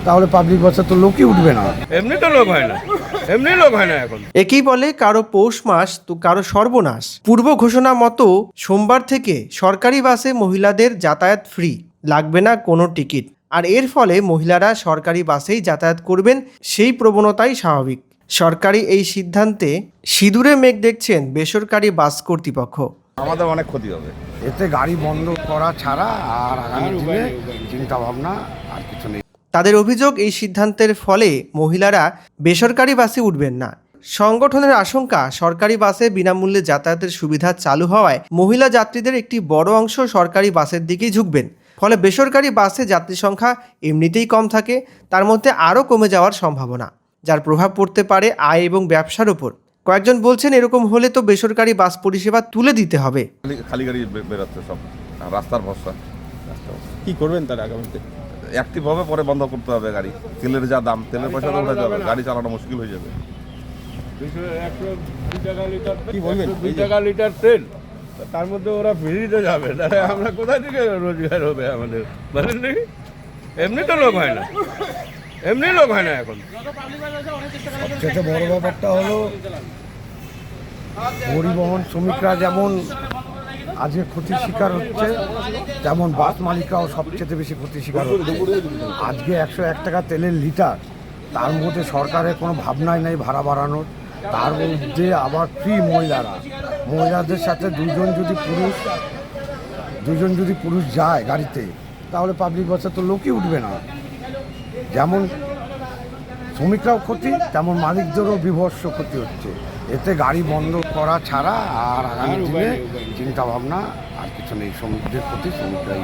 তাহলে পাবলিক বাসে তো লোকই উঠবে না। এমনি তো লোক হয় না, এমনি লোক হয় না এখন। একেই বলে কারো পৌষ মাস তো কারো সর্বনাশ। পূর্ব ঘোষণা মতো সোমবার থেকে সরকারি বাসে মহিলাদের যাতায়াত ফ্রি, লাগবে না কোনো টিকিট। আর এর ফলে মহিলারা সরকারি বাসেই যাতায়াত করবেন, সেই প্রবণতাই স্বাভাবিক। সরকারি এই সিদ্ধান্তে সিঁদুরে মেঘ দেখছেন বেসরকারি বাস কর্তৃপক্ষ। আমাদের অনেক ক্ষতি হবে এতে গাড়ি বন্ধ করা ছাড়া আর আগামী দিনে চিন্তা ভাবনা আর কিছু নেই। তাদের অভিযোগ, এই সিদ্ধান্তের ফলে মহিলারা বেসরকারি বাসে উঠবেন না। সংগঠনের আশঙ্কা, সরকারি বাসে বিনামূল্যে যাতায়াতের সুবিধা চালু হওয়ায় মহিলা যাত্রীদের একটি বড় অংশ সরকারি বাসের দিকেই ঝুঁকবেন। ফলে বেসরকারি বাসে যাত্রী সংখ্যা এমনিতেই কম থাকে, তার মধ্যে আরও কমে যাওয়ার সম্ভাবনা, যার প্রভাব পড়তে পারে আয় এবং ব্যবসার উপর। কয়েকজন বলছেন, এরকম হলে তো বেসরকারি বাস পরিষেবা তুলে দিতে হবে। খালি গাড়ি বেরোচ্ছে সব, রাস্তার ভরসা। কি করবেন তার আগামীতে? অ্যাক্টিভ হবে, পরে বন্ধ করতে হবে গাড়ি। তেলের যা দাম, তেলের পয়সা তো উঠে যাবে, গাড়ি চালানো মুশকিল হয়ে যাবে। 2 টাকা লিটার তেল, তার মধ্যে ওরা ফ্রিতে যাবে, তাহলে আমরা কোথা থেকে রোজগার হবে আমাদের বলেন নাকি? এমনি তো লোক হয় না, এমনি লোক হয় না এখন। সবচেয়ে বড় ব্যাপারটা হলো পরিবহন শ্রমিকরা যেমন আজকে ক্ষতির শিকার হচ্ছে, তেমন বাস মালিকরাও সবচেয়ে বেশি ক্ষতির শিকার হচ্ছে। আজকে 101 টাকা তেলের লিটার, তার মধ্যে সরকারের কোনো ভাবনাই নাই ভাড়া বাড়ানোর। তার মধ্যে আবার ফ্রি মহিলাদের সাথে দুজন যদি পুরুষ যায় গাড়িতে, তাহলে পাবলিক বাসে তো লোকই উঠবে না। যেমন শ্রমিকরাও ক্ষতি, তেমন মালিকদেরও বিভৎস ক্ষতি হচ্ছে। এতে গাড়ি বন্ধ করা ছাড়া আর আগামী দিনে চিন্তা ভাবনা আর কিছু নেই। শ্রমিকদের ক্ষতি শ্রমিকরাই।